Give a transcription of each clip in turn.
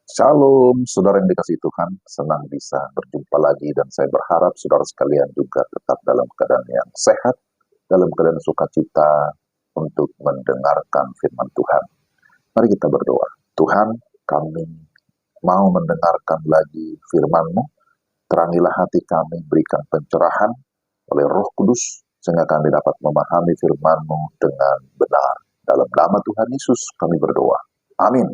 Shalom, saudara yang dikasihi Tuhan. Senang bisa berjumpa lagi dan saya berharap saudara sekalian juga tetap dalam keadaan yang sehat, dalam keadaan sukacita untuk mendengarkan firman Tuhan. Mari kita berdoa. Tuhan, kami mau mendengarkan lagi firman-Mu. Terangilah hati kami, berikan pencerahan oleh Roh Kudus, sehingga kami dapat memahami firman-Mu dengan benar. Dalam nama Tuhan Yesus kami berdoa. Amin.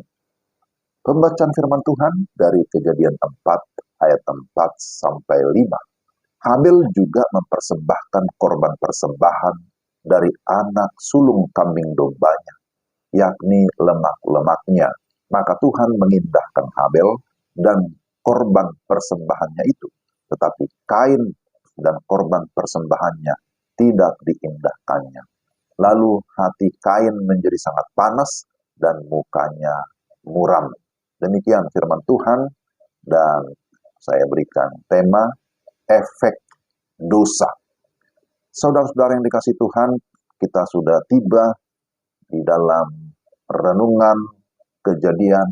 Pembacaan firman Tuhan dari Kejadian 4 ayat 4 sampai 5. Habel juga mempersembahkan korban persembahan dari anak sulung kambing dombanya, yakni lemak-lemaknya. Maka Tuhan mengindahkan Habel dan korban persembahannya itu, tetapi Kain dan korban persembahannya tidak diindahkannya. Lalu hati Kain menjadi sangat panas dan mukanya muram. Demikian firman Tuhan, dan saya berikan tema efek dosa. Saudara-saudara yang dikasihi Tuhan, kita sudah tiba di dalam renungan Kejadian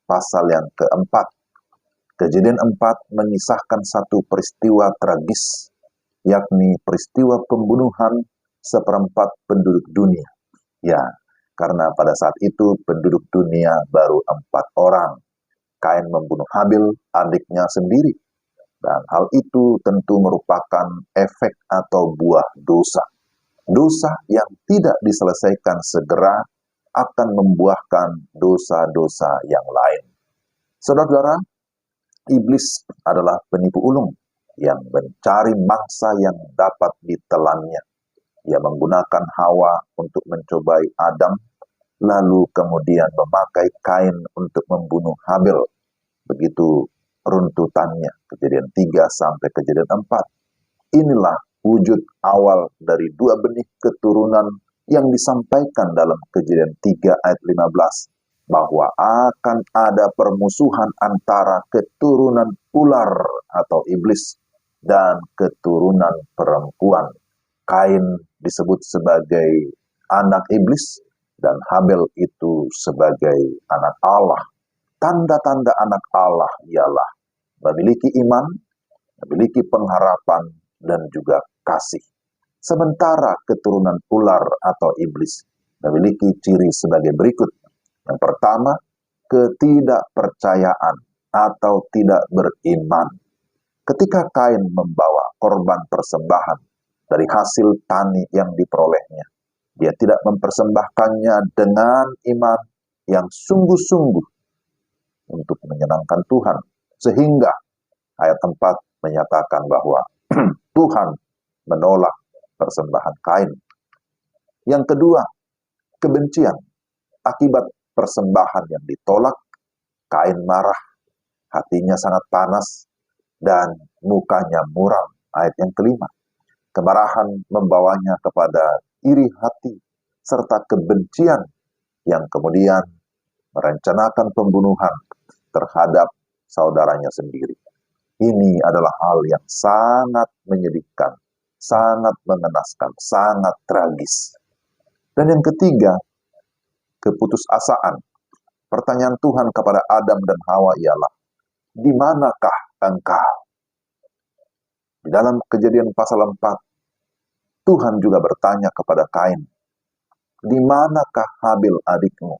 pasal yang keempat. Kejadian 4 mengisahkan satu peristiwa tragis, yakni peristiwa pembunuhan seperempat penduduk dunia. Ya, karena pada saat itu penduduk dunia baru 4 orang. Kain membunuh Habil, adiknya sendiri. Dan hal itu tentu merupakan efek atau buah dosa. Dosa yang tidak diselesaikan segera akan membuahkan dosa-dosa yang lain. Saudara-saudara, iblis adalah penipu ulung yang mencari mangsa yang dapat ditelannya. Ia menggunakan Hawa untuk mencobai Adam, lalu kemudian memakai Kain untuk membunuh Habel. Begitu runtutannya, Kejadian 3 sampai Kejadian 4. Inilah wujud awal dari 2 benih keturunan yang disampaikan dalam Kejadian 3 ayat 15, bahwa akan ada permusuhan antara keturunan ular atau iblis dan keturunan perempuan. Kain disebut sebagai anak iblis dan Habel itu sebagai anak Allah. Tanda-tanda anak Allah ialah memiliki iman, memiliki pengharapan, dan juga kasih. Sementara keturunan ular atau iblis memiliki ciri sebagai berikut. Yang pertama, ketidakpercayaan atau tidak beriman. Ketika Kain membawa korban persembahan dari hasil tani yang diperolehnya, dia tidak mempersembahkannya dengan iman yang sungguh-sungguh untuk menyenangkan Tuhan. Sehingga ayat 4 menyatakan bahwa Tuhan menolak persembahan Kain. Yang kedua, kebencian. Akibat persembahan yang ditolak, Kain marah, hatinya sangat panas, dan mukanya muram. Ayat yang kelima, kemarahan membawanya kepada iri hati, serta kebencian yang kemudian merencanakan pembunuhan terhadap saudaranya sendiri. Ini adalah hal yang sangat menyedihkan, sangat mengenaskan, sangat tragis. Dan yang ketiga, keputusasaan. Pertanyaan Tuhan kepada Adam dan Hawa ialah, di manakah engkau? Di dalam Kejadian pasal 4, Tuhan juga bertanya kepada Kain, di manakah Habil adikmu?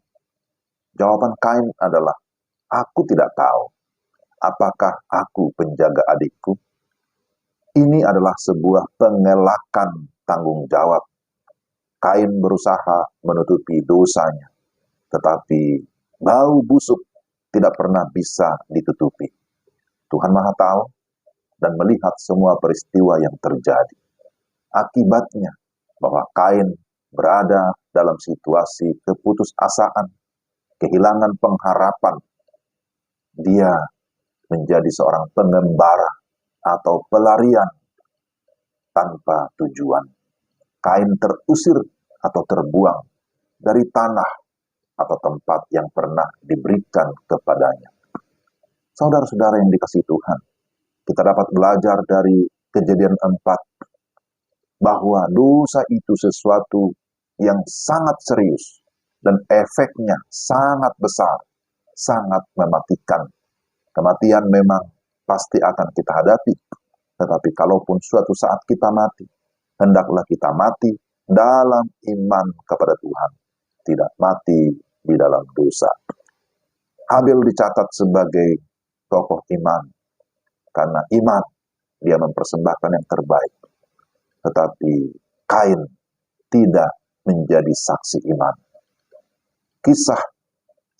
Jawaban Kain adalah, aku tidak tahu. Apakah aku penjaga adikku? Ini adalah sebuah pengelakan tanggung jawab. Kain berusaha menutupi dosanya, tetapi bau busuk tidak pernah bisa ditutupi. Tuhan Maha Tahu dan melihat semua peristiwa yang terjadi. Akibatnya bahwa Kain berada dalam situasi keputusasaan, kehilangan pengharapan. Dia menjadi seorang pengembara atau pelarian tanpa tujuan. Kain terusir atau terbuang dari tanah atau tempat yang pernah diberikan kepadanya. Saudara-saudara yang dikasihi Tuhan, kita dapat belajar dari Kejadian 4 bahwa dosa itu sesuatu yang sangat serius dan efeknya sangat besar, sangat mematikan. Kematian memang pasti akan kita hadapi, tetapi kalaupun suatu saat kita mati, hendaklah kita mati dalam iman kepada Tuhan, tidak mati di dalam dosa. Habel dicatat sebagai tokoh iman, karena iman dia mempersembahkan yang terbaik. Tetapi Kain tidak menjadi saksi iman. Kisah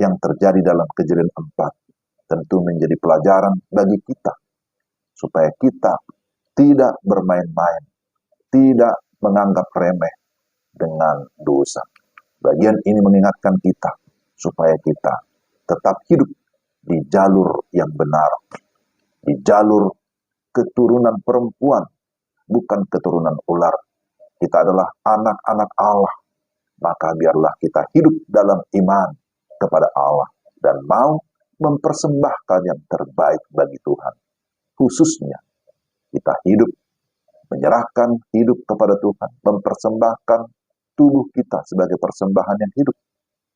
yang terjadi dalam Kejadian 4 tentu menjadi pelajaran bagi kita, supaya kita tidak bermain-main, tidak menganggap remeh dengan dosa. Bagian ini mengingatkan kita, supaya kita tetap hidup di jalur yang benar, di jalur keturunan perempuan, bukan keturunan ular. Kita adalah anak-anak Allah, maka biarlah kita hidup dalam iman kepada Allah dan mau mempersembahkan yang terbaik bagi Tuhan. Khususnya kita hidup, menyerahkan hidup kepada Tuhan, mempersembahkan tubuh kita sebagai persembahan yang hidup,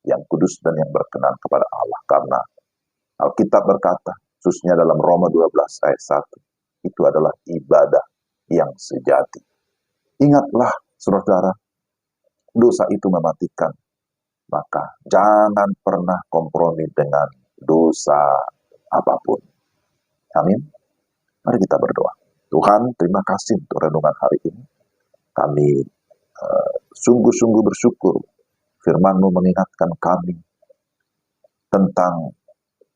yang kudus dan yang berkenan kepada Allah. Karena Alkitab berkata, khususnya dalam Roma 12 ayat 1, itu adalah ibadah yang sejati. Ingatlah, saudara, dosa itu mematikan. Maka jangan pernah kompromi dengan dosa apapun. Amin. Mari kita berdoa. Tuhan, terima kasih untuk renungan hari ini. Kami sungguh-sungguh bersyukur firman-Mu mengingatkan kami tentang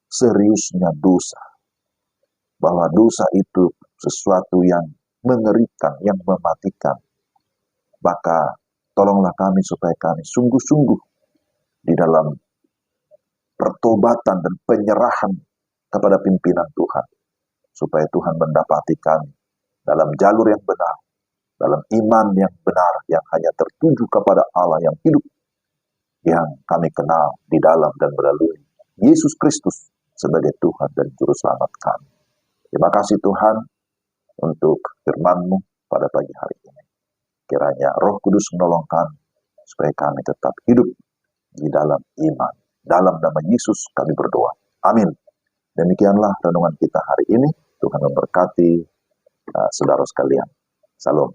seriusnya dosa. Bahwa dosa itu sesuatu yang mengerikan, yang mematikan. Maka tolonglah kami supaya kami sungguh-sungguh di dalam pertobatan dan penyerahan kepada pimpinan Tuhan. Supaya Tuhan mendapati kami dalam jalur yang benar, dalam iman yang benar, yang hanya tertuju kepada Allah yang hidup, yang kami kenal di dalam dan melalui Yesus Kristus sebagai Tuhan dan Juru Selamat kami. Terima kasih Tuhan untuk firman-Mu pada pagi hari ini. Kiranya Roh Kudus menolong kami supaya kami tetap hidup di dalam iman. Dalam nama Yesus kami berdoa. Amin. Demikianlah renungan kita hari ini. Tuhan memberkati saudara sekalian. Salam.